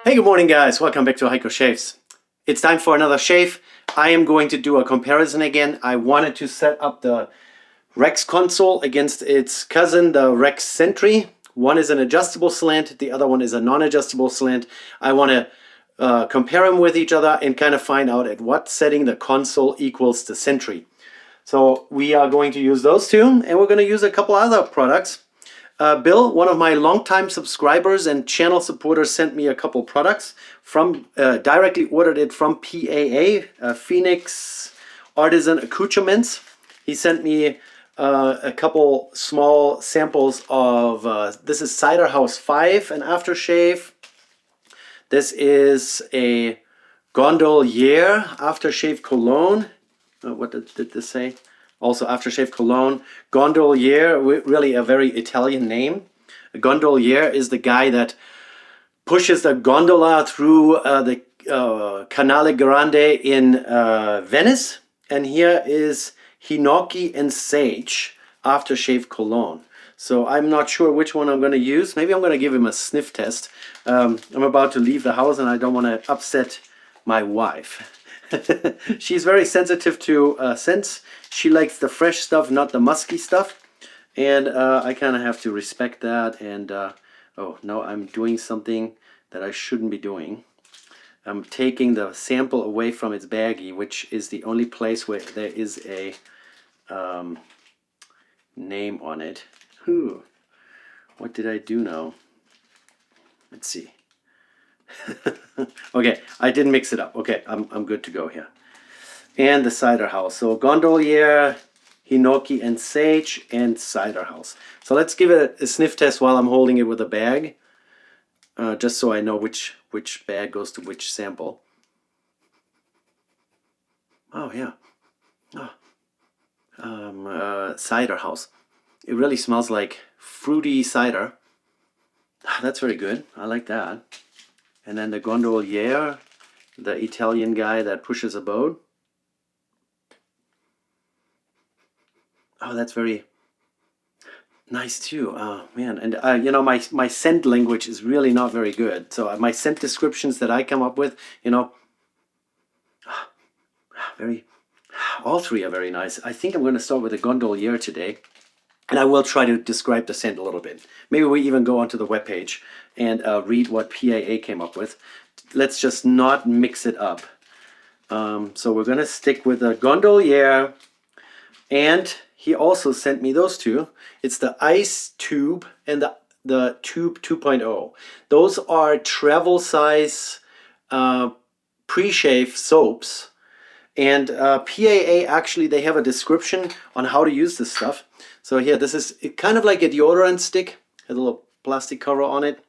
Hey, good morning guys, welcome back to Heiko Shaves. It's time for another shave. I am going to do a comparison again. I wanted to set up the Rex Konsul against its cousin, the Rex Sentry. One is an adjustable slant, the other one is a non-adjustable slant. I want to compare them with each other and kind of find out at what setting the Konsul equals the Sentry. So we are going to use those two, and we're going to use a couple other products. Bill, one of my longtime subscribers and channel supporters, sent me a couple products from, directly ordered it from PAA, Phoenix Artisan Accoutrements. He sent me a couple small samples of, this is Cider House 5, an aftershave. This is a Gondolier aftershave cologne. What did this say? Also aftershave cologne. Gondolier, really a very Italian name. A gondolier is the guy that pushes the gondola through the Canale Grande in Venice. And here is Hinoki and Sage aftershave cologne. So I'm not sure which one I'm going to use. Maybe I'm going to give him a sniff test. I'm about to leave the house and I don't want to upset my wife. She's very sensitive to scents. She likes the fresh stuff, not the musky stuff. And I kind of have to respect that. And oh, no, I'm doing something that I shouldn't be doing. I'm taking the sample away from its baggie, which is the only place where there is a name on it. Whew. What did I do now? Let's see. Okay, I didn't mix it up. Okay, I'm good to go here. And the Cider House. So Gondolier, Hinoki and Sage, and Cider House. So let's give it a sniff test while I'm holding it with a bag. Just so I know which bag goes to which sample. Oh, yeah. Oh. Cider House. It really smells like fruity cider. That's very good. I like that. And then the Gondolier, the Italian guy that pushes a boat. Oh, that's very nice too. Oh man, and you know, my scent language is really not very good. So my scent descriptions that I come up with, you know, all three are very nice. I think I'm going to start with the Gondolier today. And I will try to describe the scent a little bit. Maybe we even go onto the webpage and read what PAA came up with. Let's just not mix it up. So we're going to stick with the Gondolier. And he also sent me those two. It's the Ice Tube and the Tube 2.0. Those are travel size pre-shave soaps. And PAA, actually, they have a description on how to use this stuff. So here, this is kind of like a deodorant stick. Has a little plastic cover on it.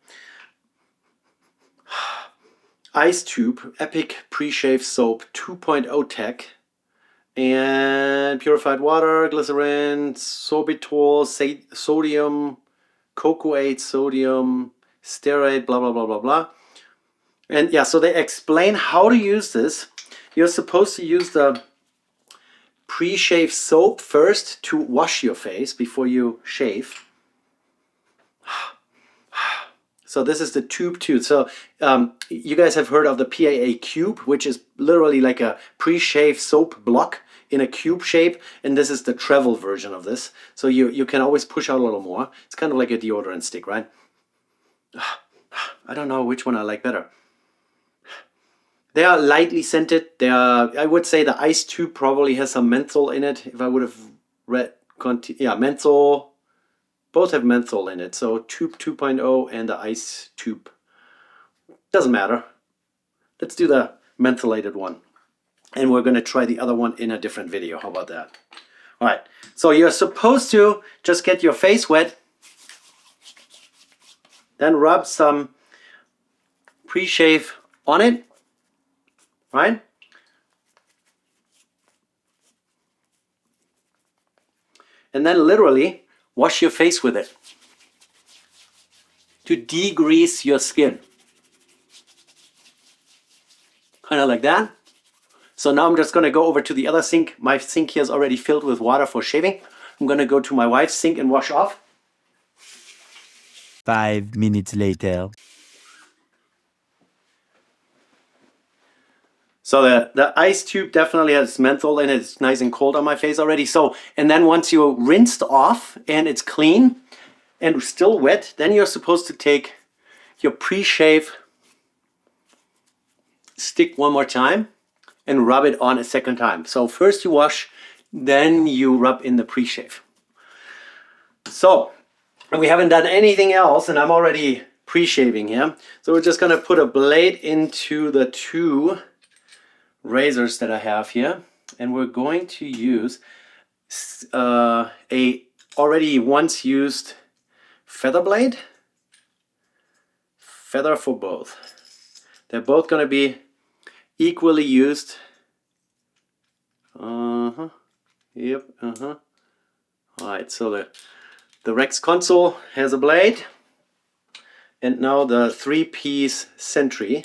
Ice Tube, Epic Pre-Shave Soap 2.0 Tech. And purified water, glycerin, sorbitol, sodium, cocoate, sodium, stearate, blah, blah, blah, blah, blah. And yeah, so they explain how to use this. You're supposed to use the pre-shave soap first to wash your face before you shave. So this is the Tube 2. So you guys have heard of the PAA Cube, which is literally like a pre-shave soap block in a cube shape. And this is the travel version of this. So you can always push out a little more. It's kind of like a deodorant stick, right? I don't know which one I like better. They are lightly scented. They are, I would say the Ice Tube probably has some menthol in it. If I would have read, yeah, menthol. Both have menthol in it. So Tube 2.0 and the Ice Tube. Doesn't matter. Let's do the mentholated one. And we're going to try the other one in a different video. How about that? All right. So you're supposed to just get your face wet. Then rub some pre-shave on it. Right? And then literally wash your face with it to degrease your skin. Kind of like that. So now I'm just going to go over to the other sink. My sink here is already filled with water for shaving. I'm going to go to my wife's sink and wash off. 5 minutes later. So the ice tube definitely has menthol in it. It's nice and cold on my face already. So, and then once you rinsed off and it's clean and still wet, then you're supposed to take your pre-shave stick one more time and rub it on a second time. So first you wash, then you rub in the pre-shave. So we haven't done anything else and I'm already pre-shaving here. So we're just gonna put a blade into the two razors that I have here, and we're going to use a already once used feather blade. Feather for both. They're both going to be equally used. Yep. Alright, so the Rex Konsul has a blade, and now the 3-piece Sentry.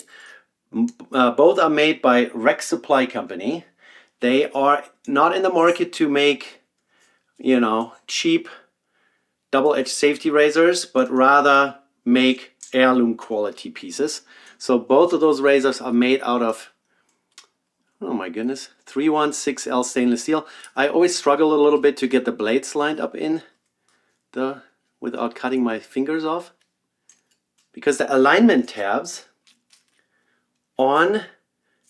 Both are made by Rex Supply Company. They are not in the market to make, you know, cheap double-edged safety razors, but rather make heirloom quality pieces. So both of those razors are made out of, oh my goodness, 316L stainless steel. I always struggle a little bit to get the blades lined up in without cutting my fingers off, because the alignment tabs on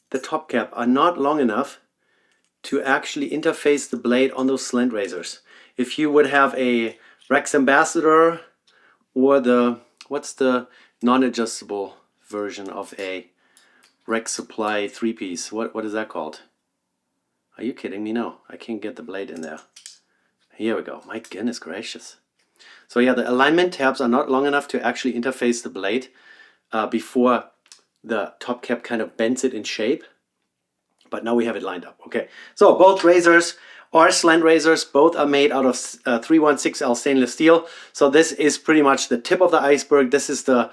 the top cap are not long enough to actually interface the blade on those slant razors. If you would have a Rex Ambassador or the, what's the non-adjustable version of a Rex Supply 3-piece? What is that called? Are you kidding me? No, I can't get the blade in there. Here we go. My goodness gracious. So yeah, the alignment tabs are not long enough to actually interface the blade before the top cap kind of bends it in shape. But now we have it lined up. Okay, so both razors are slant razors. Both are made out of 316L stainless steel. So this is pretty much the tip of the iceberg. This is the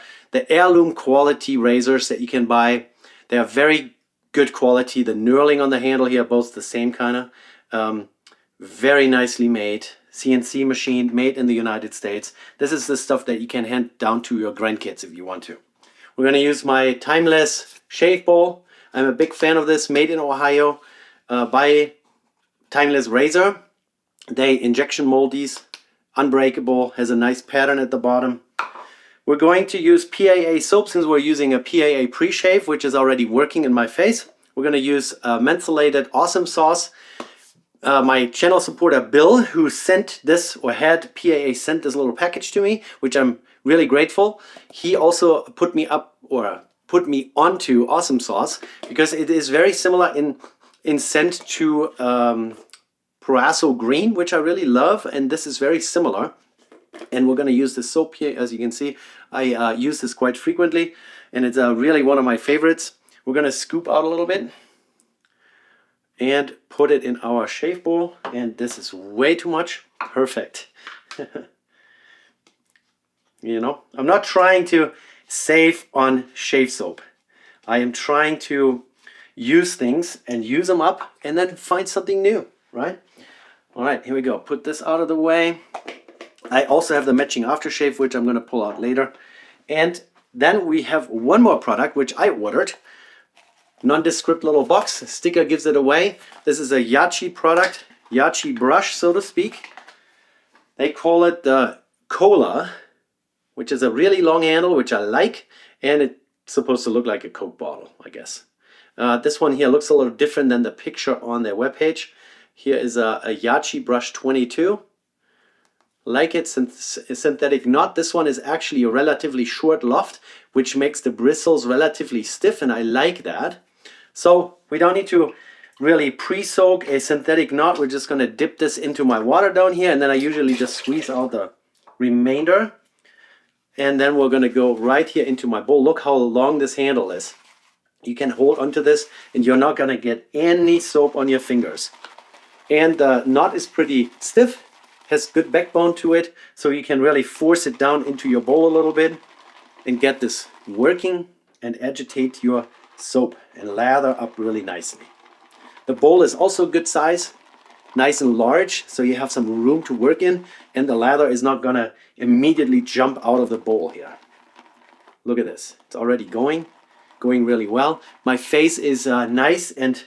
heirloom quality razors that you can buy. They are very good quality. The knurling on the handle here, both the same kind of. Very nicely made. CNC machine, made in the United States. This is the stuff that you can hand down to your grandkids if you want to. We're going to use my timeless shave bowl. I'm a big fan of this, made in Ohio by Timeless Razor. They injection mold these, unbreakable, has a nice pattern at the bottom. We're going to use PAA soap since we're using a PAA pre-shave, which is already working in my face. We're going to use mentholated awesome sauce. My channel supporter Bill, who sent this, or had PAA sent this little package to me, which I'm really grateful. He also put me up, or put me onto awesome sauce, because it is very similar in scent to Proasso Green, which I really love, and this is very similar. And we're going to use this soap here. As you can see, I use this quite frequently, and it's really one of my favorites. We're going to scoop out a little bit and put it in our shave bowl, and this is way too much. Perfect. You know, I'm not trying to save on shave soap. I am trying to use things and use them up and then find something new, right? All right, here we go. Put this out of the way. I also have the matching aftershave, which I'm going to pull out later. And then we have one more product, which I ordered. Nondescript little box. Sticker gives it away. This is a Yachi product, Yachi brush, so to speak. They call it the Cola, which is a really long handle, which I like, and it's supposed to look like a Coke bottle, I guess. This one here looks a little different than the picture on their webpage. Here is a Yachi brush 22. Like it's synthetic knot. This one is actually a relatively short loft, which makes the bristles relatively stiff, and I like that. So we don't need to really pre-soak a synthetic knot. We're just going to dip this into my water down here, and then I usually just squeeze out the remainder. And then we're going to go right here into my bowl. Look how long this handle is. You can hold onto this and you're not going to get any soap on your fingers. And the knot is pretty stiff, has good backbone to it, so you can really force it down into your bowl a little bit and get this working and agitate your soap and lather up really nicely. The bowl is also good size, nice and large, so you have some room to work in, and the lather is not going to immediately jump out of the bowl here. Look at this. It's already going. going really well. My face is nice and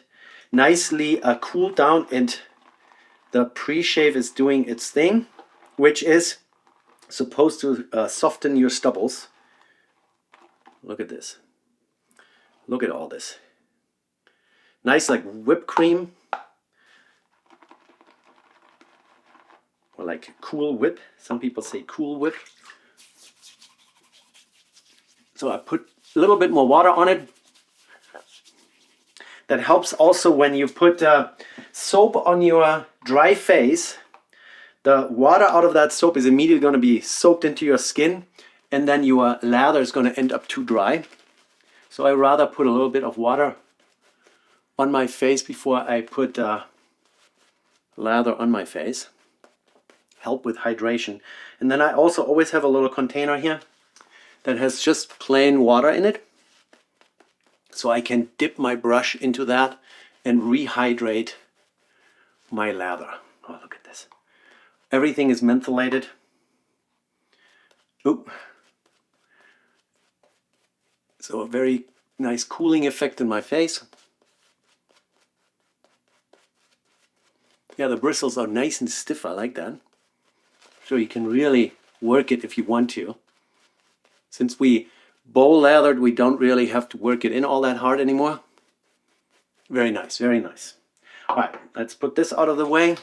nicely cooled down, and the pre-shave is doing its thing, which is supposed to soften your stubbles. Look at this. Look at all this. Nice like whipped cream. Or like Cool Whip. Some people say Cool Whip. So I put a little bit more water on it. That helps also when you put soap on your dry face. The water out of that soap is immediately going to be soaked into your skin, and then your lather is going to end up too dry. So I rather put a little bit of water on my face before I put lather on my face. Help with hydration. And then I also always have a little container here that has just plain water in it. So I can dip my brush into that and rehydrate my lather. Oh, look at this. Everything is mentholated. Oop. So a very nice cooling effect in my face. Yeah, the bristles are nice and stiff. I like that. So you can really work it if you want to. Since we bowl lathered, we don't really have to work it in all that hard anymore. Very nice, very nice. All right, let's put this out of the way.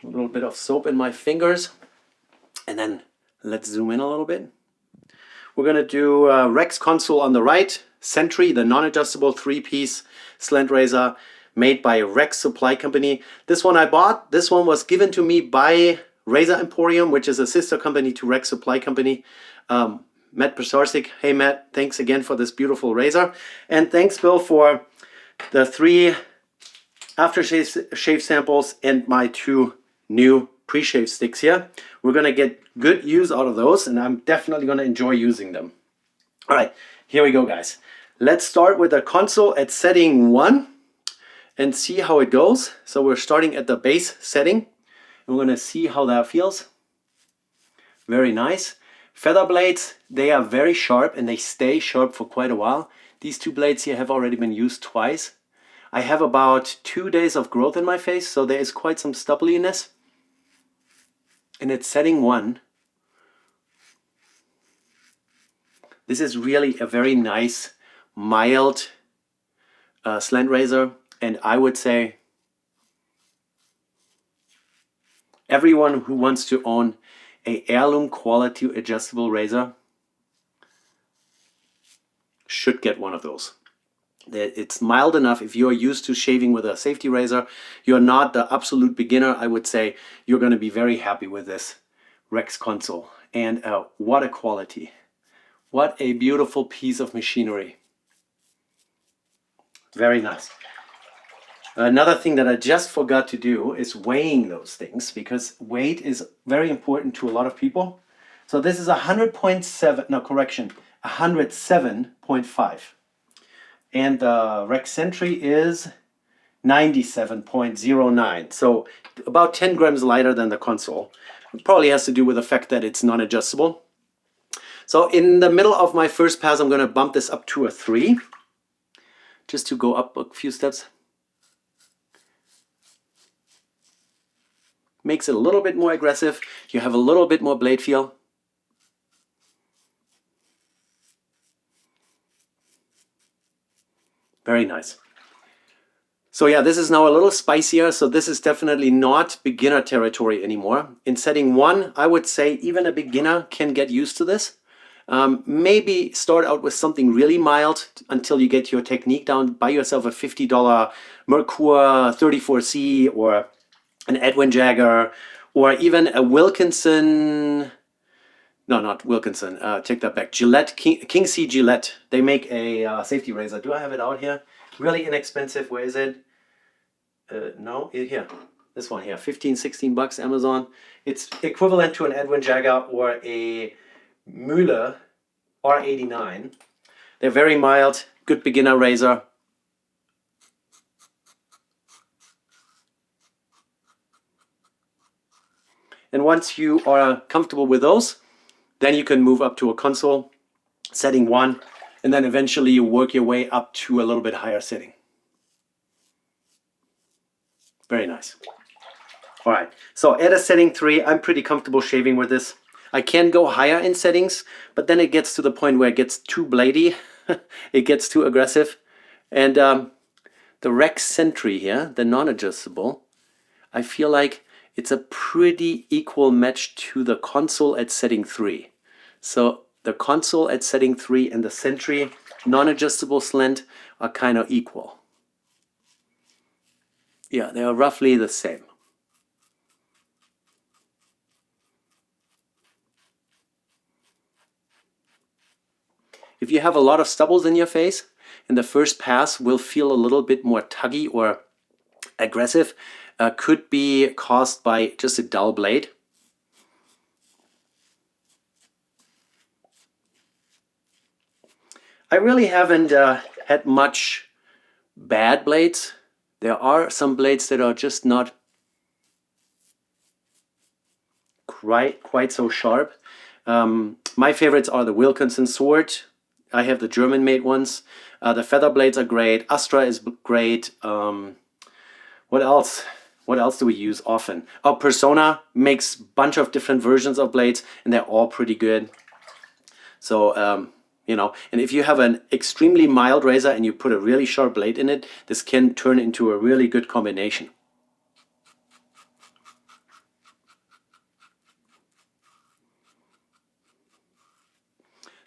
A little bit of soap in my fingers. And then let's zoom in a little bit. We're going to do Rex Konsul on the right. Sentry, the non-adjustable 3-piece slant razor made by Rex Supply Company. This one I bought. This one was given to me by Razor Emporium, which is a sister company to Rex Supply Company. Matt Prasarczyk. Hey Matt, thanks again for this beautiful razor. And thanks Bill for the 3 aftershave samples and my 2 new pre-shave sticks here. We're going to get good use out of those, and I'm definitely going to enjoy using them. All right, here we go guys. Let's start with the Konsul at setting 1 and see how it goes. So we're starting at the base setting. We're going to see how that feels. Very nice. Feather blades, they are very sharp and they stay sharp for quite a while. These 2 blades here have already been used twice. I have about 2 days of growth in my face, so there is quite some stubbliness. And it's setting 1. This is really a very nice, mild slant razor, and I would say everyone who wants to own a heirloom quality adjustable razor should get one of those. It's mild enough. If you're used to shaving with a safety razor, you're not the absolute beginner, I would say you're going to be very happy with this Rex Konsul. And what a quality. What a beautiful piece of machinery. Very nice. Another thing that I just forgot to do is weighing those things, because weight is very important to a lot of people. So this is 100.7, no correction, 107.5. And the Rex Sentry is 97.09. So about 10 grams lighter than the Konsul. It probably has to do with the fact that it's non-adjustable. So in the middle of my first pass, I'm going to bump this up to a 3. Just to go up a few steps. Makes it a little bit more aggressive. You have a little bit more blade feel. Very nice. So yeah, this is now a little spicier. So this is definitely not beginner territory anymore. In setting 1, I would say even a beginner can get used to this. Maybe start out with something really mild until you get your technique down. Buy yourself a $50 Merkur 34C or an Edwin Jagger, or even a Wilkinson, no, not Wilkinson, take that back, Gillette, King C Gillette. They make a safety razor. Do I have it out here? Really inexpensive. Where is it? No, here. This one here, 15, 16 bucks, Amazon. It's equivalent to an Edwin Jagger or a Müller R89. They're very mild, good beginner razor. And once you are comfortable with those, then you can move up to a Konsul. Setting 1 And then eventually you work your way up to a little bit higher setting. Very nice. All right, so at a setting 3, I'm pretty comfortable shaving with this. I can go higher in settings, but then it gets to the point where it gets too bladey. It gets too aggressive. And the Rex Sentry here, the non-adjustable, I feel like it's a pretty equal match to the Konsul at setting 3. So the Konsul at setting 3 and the Sentry non-adjustable slant are kind of equal. Yeah, they are roughly the same. If you have a lot of stubbles in your face, and the first pass will feel a little bit more tuggy or aggressive, could be caused by just a dull blade. I really haven't had much bad blades. There are some blades that are just not quite so sharp. My favorites are the Wilkinson sword. I have the German-made ones. The feather blades are great. Astra is great. What else? What else do we use often? Oh, Persona makes a bunch of different versions of blades, and they're all pretty good. So, you know, and if you have an extremely mild razor and you put a really sharp blade in it, this can turn into a really good combination.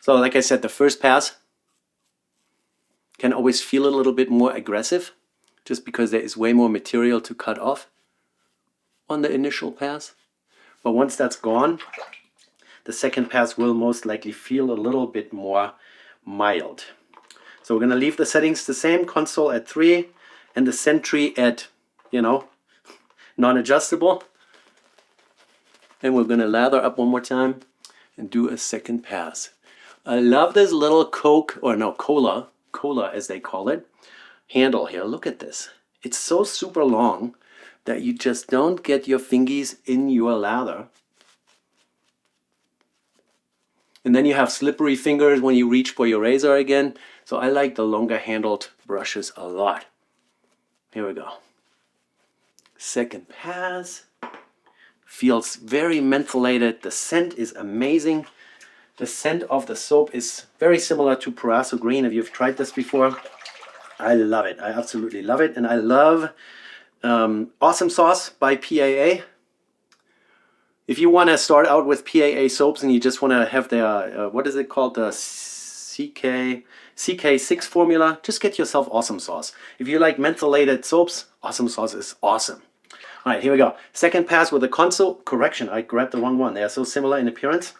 So, like I said, the first pass can always feel a little bit more aggressive, just because there is way more material to cut off on the initial pass. But once that's gone, the second pass will most likely feel a little bit more mild. So we're going to leave the settings the same, Konsul at 3 and the Sentry at, you know, non-adjustable. And we're going to lather up one more time and do a second pass. I love this little cola as they call it, handle here. Look at this. It's so super long that you just don't get your fingies in your lather. And then you have slippery fingers when you reach for your razor again. So I like the longer handled brushes a lot. Here we go. Second pass. Feels very mentholated. The scent is amazing. The scent of the soap is very similar to Parasso Green. If you've tried this before, I love it. I absolutely love it. And I love Awesome Sauce by PAA. If you want to start out with PAA soaps and you just want to have their, what is it called, the CK6 formula, just get yourself Awesome Sauce. If you like mentholated soaps, Awesome Sauce is awesome. All right, here we go. Second pass with the Konsul. Correction, I grabbed the wrong one. They are so similar in appearance.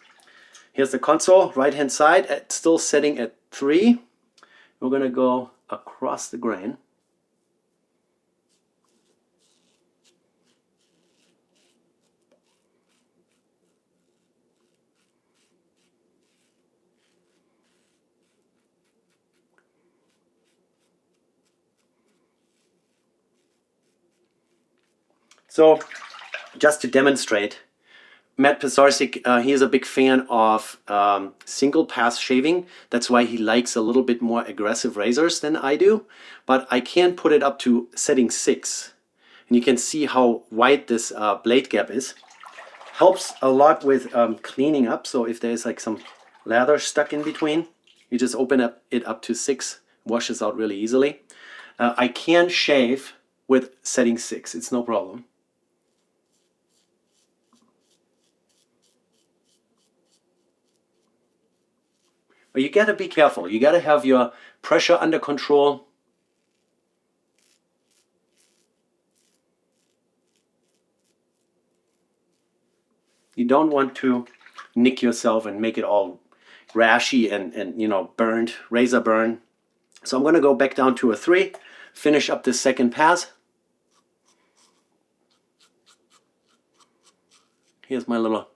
Here's the Konsul, right-hand side, still setting at 3. We're going to go across the grain. So, just to demonstrate, Matt Pisarcik, he is a big fan of single pass shaving. That's why he likes a little bit more aggressive razors than I do. But I can put it up to setting 6. And you can see how wide this blade gap is. Helps a lot with cleaning up. So if there's like some lather stuck in between, you just open it up to 6. Washes out really easily. I can shave with setting 6. It's no problem. But you gotta be careful. You gotta have your pressure under control. You don't want to nick yourself and make it all rashy and you know, burned, razor burn. So I'm gonna go back down to a 3, finish up this second pass. Here's my little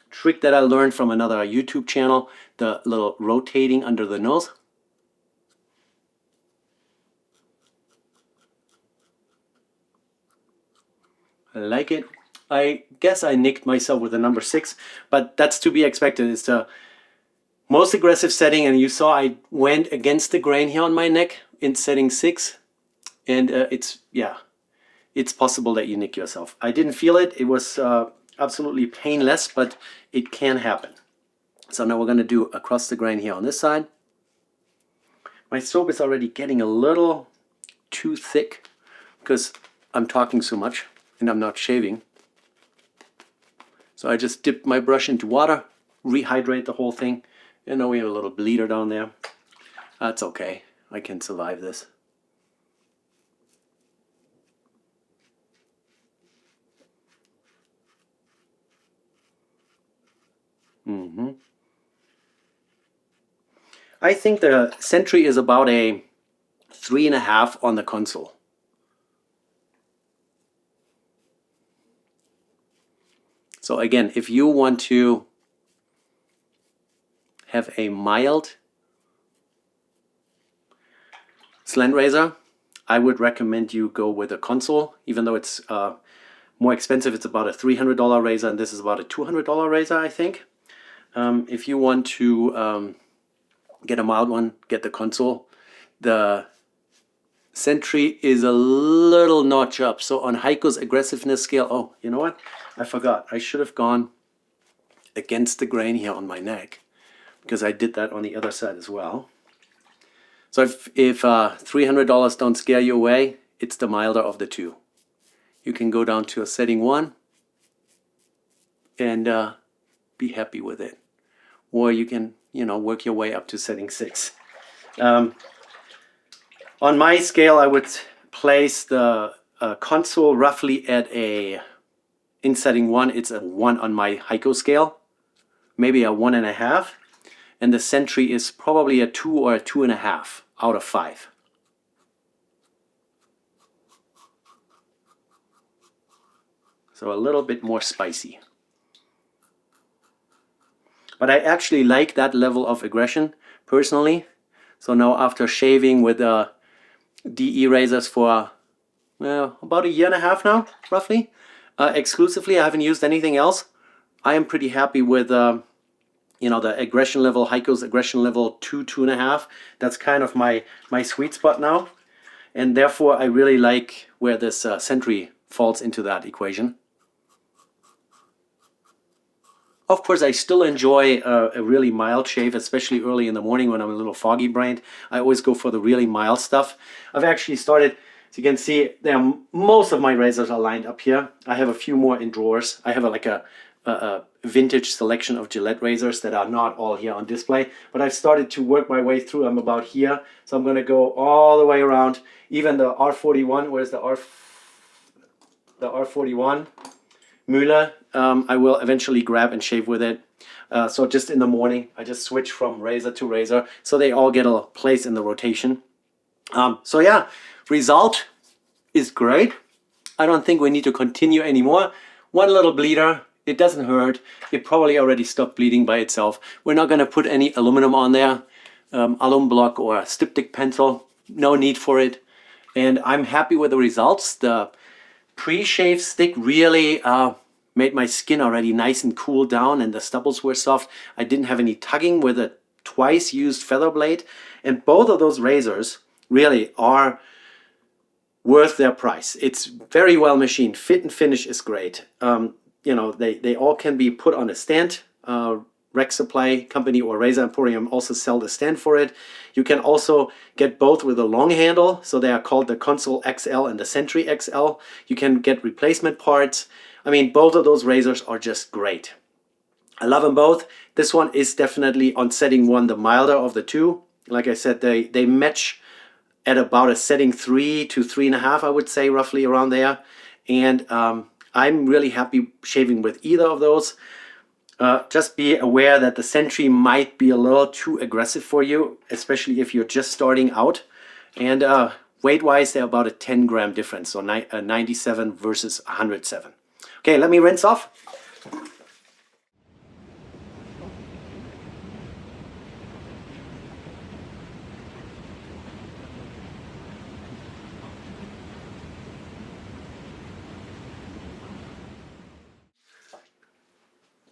trick that I learned from another YouTube channel, the little rotating under the nose. I like it. I guess I nicked myself with the number 6, but that's to be expected. It's the most aggressive setting, and you saw I went against the grain here on my neck in setting 6, and it's possible that you nick yourself. I didn't feel it. It was absolutely painless, but it can happen. So now we're going to do across the grain here on this side. My soap is already getting a little too thick because I'm talking so much and I'm not shaving. So I just dipped my brush into water, rehydrate the whole thing, and now we have a little bleeder down there. That's okay. I can survive this. I think the Sentry is about a 3.5 on the Konsul. So again, if you want to have a mild slant razor, I would recommend you go with a Konsul, even though it's more expensive. It's about a $300 razor, and this is about a $200 razor, I think. If you want to get a mild one, get the Konsul. The Sentry is a little notch up. So on Heiko's aggressiveness scale, oh, you know what? I forgot. I should have gone against the grain here on my neck, because I did that on the other side as well. So if $300 don't scare you away, it's the milder of the two. You can go down to a setting 1 and be happy with it. Or you can, work your way up to setting 6. On my scale, I would place the Konsul roughly at in setting 1, it's a 1 on my Heiko scale, maybe a 1.5. And the Sentry is probably a 2 or a 2.5 out of 5. So a little bit more spicy. But I actually like that level of aggression personally. So now after shaving with DE razors for about a 1.5 years now, roughly, exclusively, I haven't used anything else. I am pretty happy with the aggression level, Heiko's aggression level 2, 2.5. That's kind of my sweet spot now. And therefore, I really like where this Sentry falls into that equation. Of course, I still enjoy a really mild shave, especially early in the morning when I'm a little foggy brained. I always go for the really mild stuff. I've actually started, as you can see, most of my razors are lined up here. I have a few more in drawers. I have a vintage selection of Gillette razors that are not all here on display, but I've started to work my way through. I'm about here, so I'm going to go all the way around. Even the R41, where's the R41 Müller, I will eventually grab and shave with it. So just in the morning, I just switch from razor to razor, so they all get a place in the rotation. So yeah, result is great. I don't think we need to continue anymore. One little bleeder. It doesn't hurt. It probably already stopped bleeding by itself. We're not going to put any aluminum on there, alum block or a styptic pencil. No need for it. And I'm happy with the results. The pre-shave stick really made my skin already nice and cool down, and the stubbles were soft. I didn't have any tugging with a twice used feather blade. And both of those razors really are worth their price. It's very well machined. Fit and finish is great. They all can be put on a stand. Rec Supply Company or Razor Emporium also sell the stand for it. You can also get both with a long handle, so they are called the Konsul XL and the Sentry XL. You can get replacement parts. I mean, both of those razors are just great. I love them both. This one is definitely on setting 1 the milder of the two. Like I said, they match at about a setting 3 to 3.5, I would say, roughly around there. And I'm really happy shaving with either of those. Just be aware that the Sentry might be a little too aggressive for you, especially if you're just starting out. And weight-wise, they're about a 10-gram difference, so 97 versus 107. Okay, let me rinse off.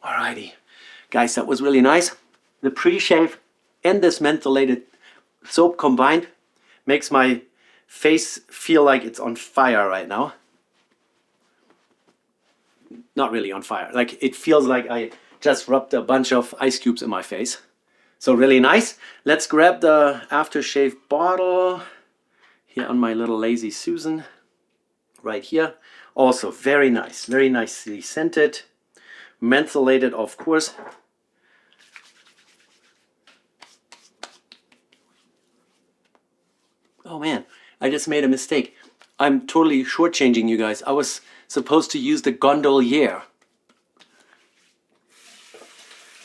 Alrighty. Guys, that was really nice. The pre-shave and this mentholated soap combined makes my face feel like it's on fire right now. Not really on fire. Like, it feels like I just rubbed a bunch of ice cubes in my face. So really nice. Let's grab the aftershave bottle here on my little Lazy Susan right here. Also very nice, very nicely scented. Mentholated, of course. Oh man, I just made a mistake. I'm totally shortchanging you guys. I was supposed to use the Gondolier.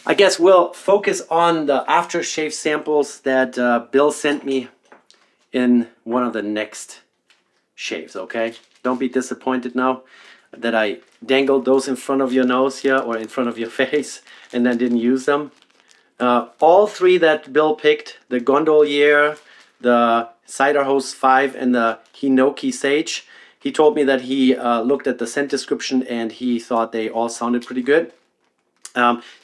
I guess we'll focus on the aftershave samples that Bill sent me in one of the next shaves, okay? Don't be disappointed now that I dangled those in front of your nose here or in front of your face and then didn't use them. All three that Bill picked, the Gondolier, the Cider Hose 5 and the Hinoki Sage, he told me that he looked at the scent description and he thought they all sounded pretty good.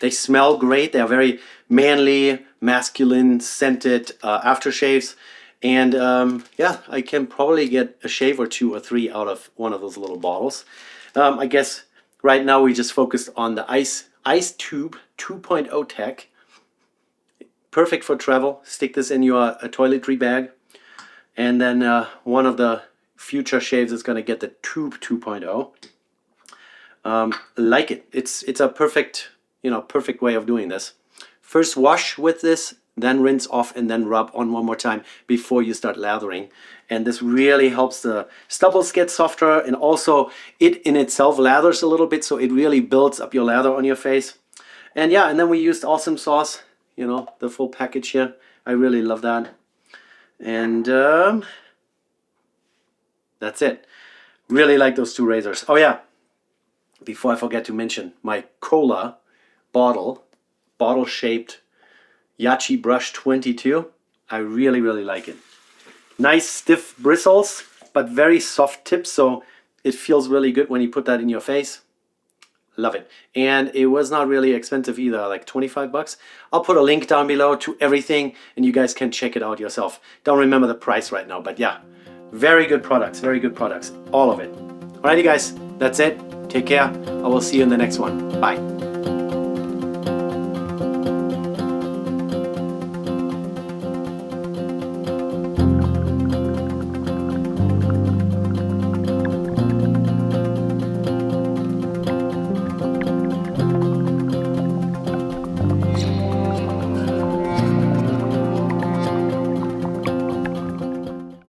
They smell great. They are very manly, masculine, scented aftershaves. And yeah, I can probably get a shave or 2 or 3 out of one of those little bottles. I guess right now we just focused on the Ice Tube 2.0 tech. Perfect for travel. Stick this in your toiletry bag. And then one of the future shaves is going to get the Tube 2.0. Like it. It's a perfect, perfect way of doing this. First wash with this, then rinse off and then rub on one more time before you start lathering. And this really helps the stubbles get softer, and also it in itself lathers a little bit, so it really builds up your lather on your face. And yeah, and then we used Awesome Sauce, the full package here. I really love that. And that's it. Really like those 2 razors. Oh yeah, before I forget to mention my Cola bottle-shaped Yachi Brush 22. I really, really like it. Nice stiff bristles, but very soft tips, so it feels really good when you put that in your face. Love it. And it was not really expensive either, like 25 bucks. I'll put a link down below to everything and you guys can check it out yourself. Don't remember the price right now, but yeah, very good products, all of it. Alrighty guys, that's it. Take care. I will see you in the next one. Bye.